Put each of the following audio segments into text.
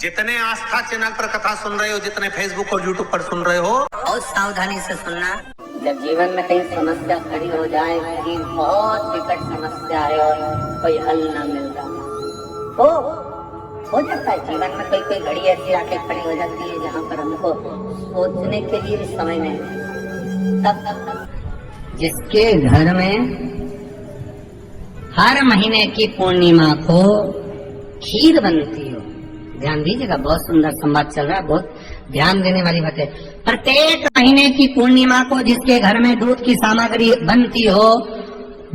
जितने आस्था चैनल पर कथा सुन रहे हो, जितने फेसबुक और यूट्यूब पर सुन रहे हो, बहुत सावधानी से सुनना। जब जीवन में कहीं समस्या खड़ी हो जाए, कहीं बहुत विकट समस्या है और कोई हल ना मिल रहा हो जाता है जीवन में कोई घड़ी ऐसी आके खड़ी हो जाती है जहाँ पर हमको सोचने के लिए भी समय नहीं। तब जिसके घर में हर महीने की पूर्णिमा को खीर बनती हो, ध्यान दीजिएगा, बहुत सुंदर संवाद चल रहा है, बहुत ध्यान देने वाली बात है। प्रत्येक महीने की पूर्णिमा को जिसके घर में दूध की सामग्री बनती हो,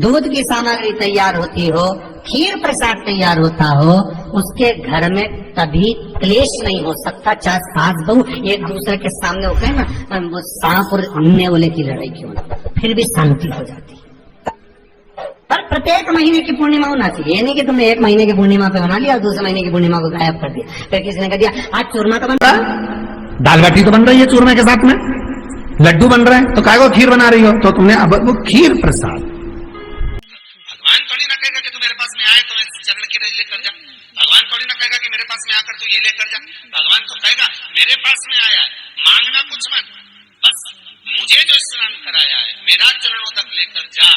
दूध की सामग्री तैयार होती हो, खीर प्रसाद तैयार होता हो, उसके घर में कभी क्लेश नहीं हो सकता। चाहे सास बहू एक दूसरे के सामने होते हैं ना, वो सांप और नेवले की लड़ाई क्यों ना, फिर भी शांति हो जाती है। पर प्रत्येक महीने की पूर्णिमा होना चाहिए। ये नहीं कि तुमने एक महीने की पूर्णिमा पे बना लिया और दूसरे महीने की पूर्णिमा को गायब कर दिया। फिर किसी ने कह दिया आज चूरमा तो बन रहा, दाल बाटी तो बन रही है चूरमे के साथ में, लड्डू बन रहे हैं, तो काय को खीर बना रही हो? तो तुमने अब वो खीर प्रसाद, भगवान थोड़ी ना कहेगा कि तू मेरे पास में आए तो मैं चरण की रज लेकर जा। भगवान थोड़ी ना कहेगा कि मेरे पास में आकर तू ये लेकर जा। भगवान तो कहेगा मेरे पास में आया है, मांगना कुछ मत, बस मुझे जो स्नान कराया है मेरा चरणों तक लेकर जा,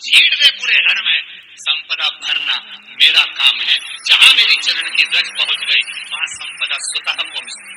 छीट दे पूरे घर में, संपदा भरना मेरा काम है। जहां मेरी चरण की रज पहुंच गई वहां संपदा स्वतः पहुंचती,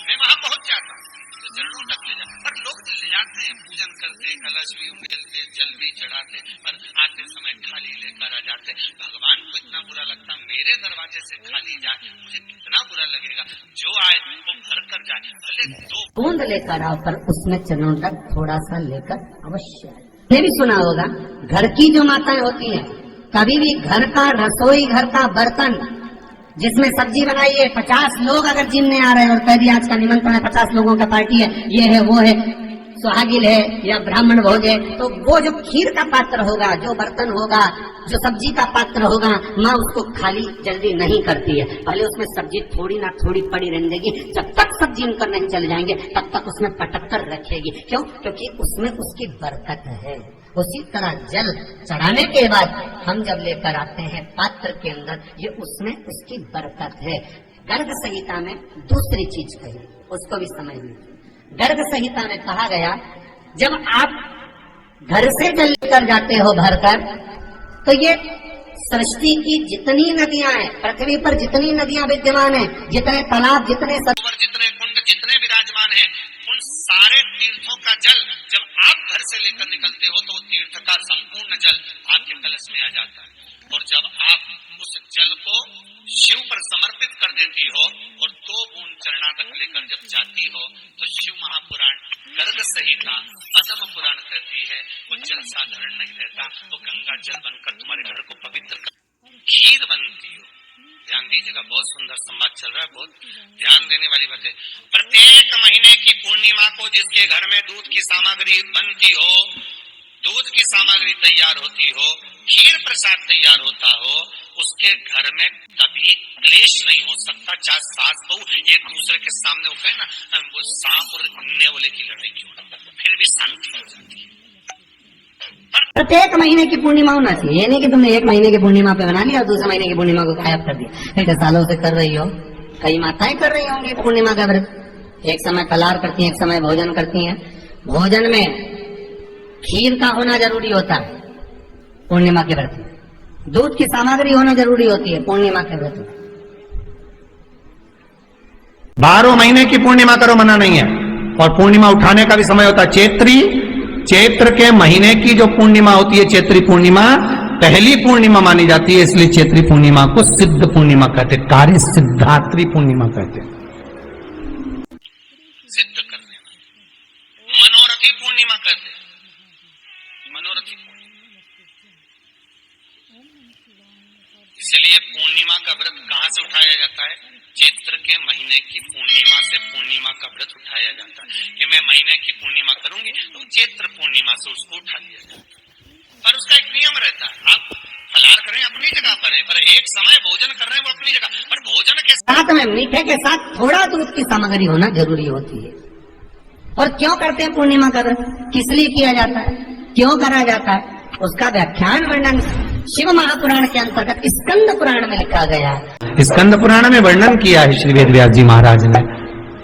मैं वहां पहुंच जाता तो चरणों तक ले जा। पर लोग ले जाते हैं, पूजन करते, कलश भी उंडेलते, जल भी चढ़ाते, पर आते समय खाली लेकर आ जाते। भगवान को इतना बुरा लगता मेरे दरवाजे से खाली जाए, मुझे कितना बुरा लगेगा। जो आए वो भर कर जाए, भले दो बूंद लेकर आओ पर उसमें चरणों तक थोड़ा सा लेकर अवश्य आए। ये भी सुना होगा, घर की जो माताएं होती हैं, कभी भी घर का रसोई, घर का बर्तन जिसमें सब्जी बनाई है, 50 लोग अगर जिनने आ रहे हैं और कह दिया आज का निमंत्रण है, 50 लोगों का पार्टी है, ये है वो है, सुहागिल है या ब्राह्मण भोज है, तो वो जो खीर का पात्र होगा, जो बर्तन होगा, जो सब्जी का पात्र होगा, माँ उसको खाली जल्दी नहीं करती है। पहले उसमें सब्जी थोड़ी ना थोड़ी पड़ी रहने देगी, जब तक सब्जी उनकर नहीं चले जाएंगे तब तक उसमें पटक कर रखेगी। क्यों? क्योंकि उसमें उसकी बरकत है। उसी तरह जल चढ़ाने के बाद हम जब लेकर आते हैं पात्र के अंदर, ये उसमें उसकी बरकत है। गर्ग संहिता में दूसरी चीज कही, उसको भी समझ लीजिए। गर्ग संहिता में कहा गया, जब आप घर से जल लेकर जाते हो भरकर, तो ये सृष्टि की जितनी नदियां हैं, पृथ्वी पर जितनी नदियां विद्यमान हैं, जितने तालाब, जितने सरोवर, जितने कुंड, जितने विराजमान हैं, उन सारे तीर्थों का जल जब आप घर से लेकर निकलते हो तो तीर्थ का संपूर्ण जल आपके कलश में आ जाता है। और जब आप उस जल को शिव पर समर्पित कर देती हो और 2 बूंद चरणा तक लेकर जब जाती हो, तो शिव महापुराण गर्ग संहिता पद्म पुराण कहती है वो जल साधारण नहीं रहता, वो गंगा जल बनकर तुम्हारे घर को पवित्र कर खीर बनती हो। ध्यान दीजिएगा, बहुत सुंदर संवाद चल रहा है, बहुत ध्यान देने वाली बात है। प्रत्येक महीने की पूर्णिमा को जिसके घर में दूध की सामग्री बनती हो, दूध की सामग्री तैयार होती हो, खीर प्रसाद तैयार होता हो, उसके घर में कभी क्लेश नहीं हो सकता। चाहे सास बहू एक दूसरे के सामने होते हैं ना, वो सांप और नेवले की लड़ाई क्यों ना, फिर भी शांति हो जाती है। प्रत्येक महीने की पूर्णिमा होना चाहिए। ये नहीं कि तुमने एक महीने की पूर्णिमा पे बना लिया और दूसरे महीने की पूर्णिमा को गायब कर दिया। फिर सालों से कर रही हो, कई माताएं कर रही होंगी पूर्णिमा का व्रत, एक समय फलाहार करती हैं, एक समय भोजन करती हैं। भोजन में खीर का होना जरूरी होता है पूर्णिमा के व्रत में, दूध की सामग्री होना जरूरी होती है पूर्णिमा के व्रत में। 12 महीने की पूर्णिमा करो, मना नहीं है। और पूर्णिमा उठाने का भी समय होता है। चैत्र के महीने की जो पूर्णिमा होती है, चैत्री पूर्णिमा पहली पूर्णिमा मानी जाती है, इसलिए चैत्री पूर्णिमा को सिद्ध पूर्णिमा कहते, कार्य सिद्धात्री पूर्णिमा कहते। सिद्ध करने वाली मनोरथी पूर्णिमा कहते, मनोरथी पूर्णिमा। इसलिए पूर्णिमा का व्रत कहाँ से उठाया जाता है? चैत्र के महीने की पूर्णिमा से पूर्णिमा का व्रत उठाया जाता है कि मैं महीने की पूर्णिमा करूंगी तो चैत्र पूर्णिमा से उसको उठा लिया जाता है। पर उसका एक नियम रहता है, आप फलाहार करें अपनी जगह पर है, पर एक समय भोजन कर रहे हैं वो अपनी जगह, पर भोजन के साथ में मीठे के साथ थोड़ा दूध की सामग्री होना जरूरी होती है। और क्यों करते हैं पूर्णिमा का व्रत, किस लिए किया जाता है, क्यों करा जाता है, उसका व्याख्यान वर्णन शिव महापुराण के अंतर्गत स्कंद पुराण में लिखा गया है। स्कंद पुराण में वर्णन किया है श्री वेदव्यास जी महाराज ने।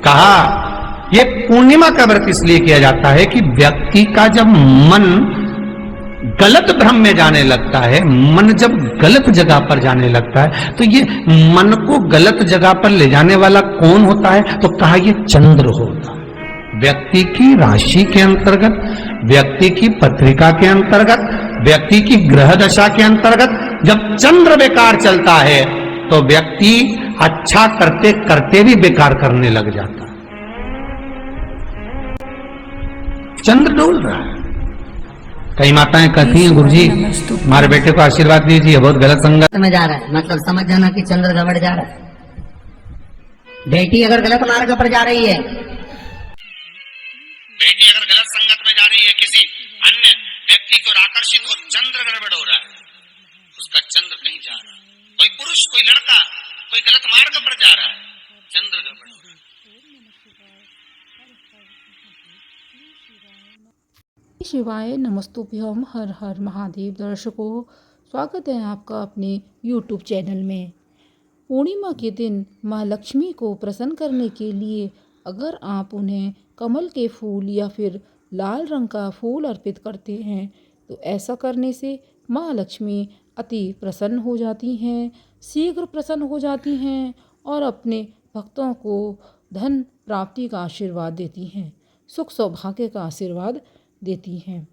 कहा ये पूर्णिमा का व्रत इसलिए किया जाता है कि व्यक्ति का जब मन गलत भ्रम में जाने लगता है, मन जब गलत जगह पर जाने लगता है, तो ये मन को गलत जगह पर ले जाने वाला कौन होता है? तो कहा ये चंद्र होता है। व्यक्ति की राशि के अंतर्गत, व्यक्ति की पत्रिका के अंतर्गत, व्यक्ति की ग्रह दशा के अंतर्गत जब चंद्र बेकार चलता है तो व्यक्ति अच्छा करते करते भी बेकार करने लग जाता है। चंद्र डोल रहा है। कई माताएं कहती हैं गुरुजी हमारे बेटे को आशीर्वाद दीजिए, बहुत गलत संगत में जा रहा है, मतलब समझ जाना कि चंद्र गड़बड़ जा रहा है। बेटी अगर गलत मार्ग पर जा रही है, बेटी अगर गलत संगत में जा रही है, किसी अन्य व्यक्ति को आकर्षित हो, चंद्र गड़बड़ हो रहा है, उसका चंद्र कहीं जा रहा है। कोई पुरुष, कोई लड़का, कोई गलत मार्ग पर जा रहा है, चंद्र गड़बड़ हो रहा है। शिवाय नमस्तुभ्यम। हर हर महादेव। दर्शकों, स्वागत है आपका अपने YouTube चैनल में। पूर्णिमा के दिन माँ लक्ष्मी को प्रसन्न करने के लिए अगर आप उन्हें कमल के फूल या फिर लाल रंग का फूल अर्पित करते हैं तो ऐसा करने से माँ लक्ष्मी अति प्रसन्न हो जाती हैं, शीघ्र प्रसन्न हो जाती हैं और अपने भक्तों को धन प्राप्ति का आशीर्वाद देती हैं, सुख सौभाग्य का आशीर्वाद देती हैं।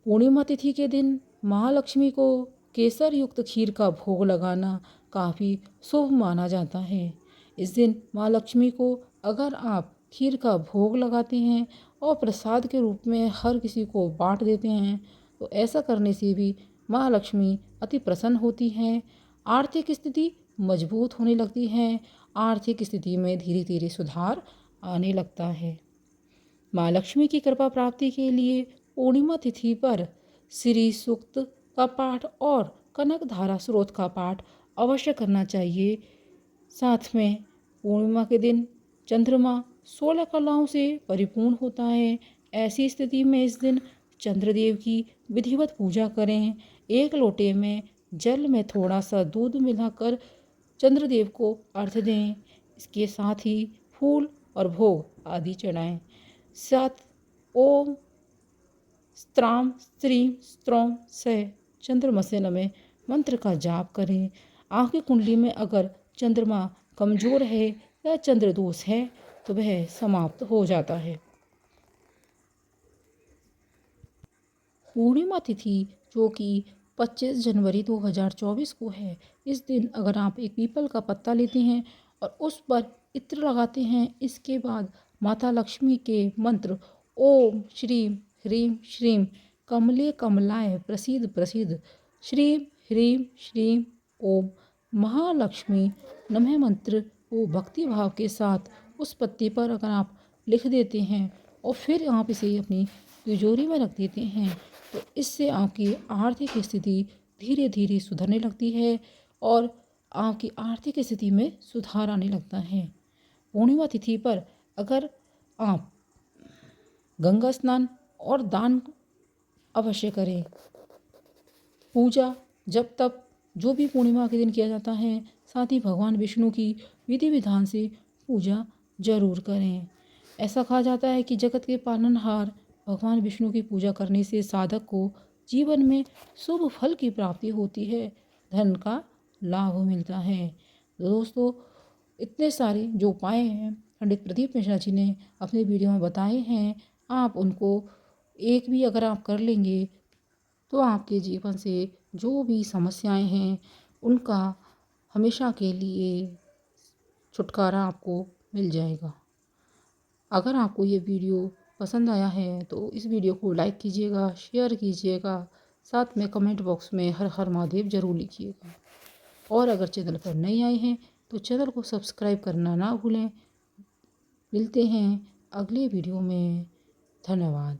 पूर्णिमा तिथि के दिन महालक्ष्मी को केसर युक्त खीर का भोग लगाना काफ़ी शुभ माना जाता है। इस दिन माँ लक्ष्मी को अगर आप खीर का भोग लगाते हैं और प्रसाद के रूप में हर किसी को बांट देते हैं तो ऐसा करने से भी माँ लक्ष्मी अति प्रसन्न होती हैं। आर्थिक स्थिति मजबूत होने लगती है, आर्थिक स्थिति में धीरे धीरे सुधार आने लगता है। माँ लक्ष्मी की कृपा प्राप्ति के लिए पूर्णिमा तिथि पर श्री सूक्त का पाठ और कनक धारा स्रोत का पाठ अवश्य करना चाहिए। साथ में पूर्णिमा के दिन चंद्रमा 16 कलाओं से परिपूर्ण होता है। ऐसी स्थिति में इस दिन चंद्रदेव की विधिवत पूजा करें। एक लोटे में जल में थोड़ा सा दूध मिलाकर चंद्रदेव को अर्घ्य दें। इसके साथ ही फूल और भोग आदि चढ़ाएं। साथ ओम स्त्राम स्त्रीम स्त्रौम से चंद्रमसे नमः मंत्र का जाप करें। आंखी कुंडली में अगर चंद्रमा कमजोर है या चंद्र दोष है तो वह समाप्त हो जाता है। पूर्णिमा तिथि जो कि 25 जनवरी 2024 को है, इस दिन अगर आप एक पीपल का पत्ता लेते हैं और उस पर इत्र लगाते हैं, इसके बाद माता लक्ष्मी के मंत्र ओम श्रीम ह्रीम श्रीम कमले कमलाय प्रसीद प्रसीद श्रीम ह्रीम श्रीम ओम महालक्ष्मी नमः मंत्र को भक्ति भाव के साथ उस पत्ते पर अगर आप लिख देते हैं और फिर आप इसे अपनी तिजोरी में रख देते हैं तो इससे आपकी आर्थिक स्थिति धीरे धीरे सुधरने लगती है और आपकी आर्थिक स्थिति में सुधार आने लगता है। पूर्णिमा तिथि पर अगर आप गंगा स्नान और दान अवश्य करें। पूजा जब तब जो भी पूर्णिमा के दिन किया जाता है, साथ ही भगवान विष्णु की विधि विधान से पूजा जरूर करें। ऐसा कहा जाता है कि जगत के पालनहार भगवान विष्णु की पूजा करने से साधक को जीवन में शुभ फल की प्राप्ति होती है, धन का लाभ मिलता है। तो दोस्तों, इतने सारे जो उपाय हैं पंडित प्रदीप मिश्रा जी ने अपने वीडियो में बताए हैं, आप उनको एक भी अगर आप कर लेंगे तो आपके जीवन से जो भी समस्याएं हैं उनका हमेशा के लिए छुटकारा आपको मिल जाएगा। अगर आपको ये वीडियो पसंद आया है तो इस वीडियो को लाइक कीजिएगा, शेयर कीजिएगा, साथ में कमेंट बॉक्स में हर हर महादेव जरूर लिखिएगा। और अगर चैनल पर नए आए हैं तो चैनल को सब्सक्राइब करना ना भूलें। मिलते हैं अगले वीडियो में। धन्यवाद।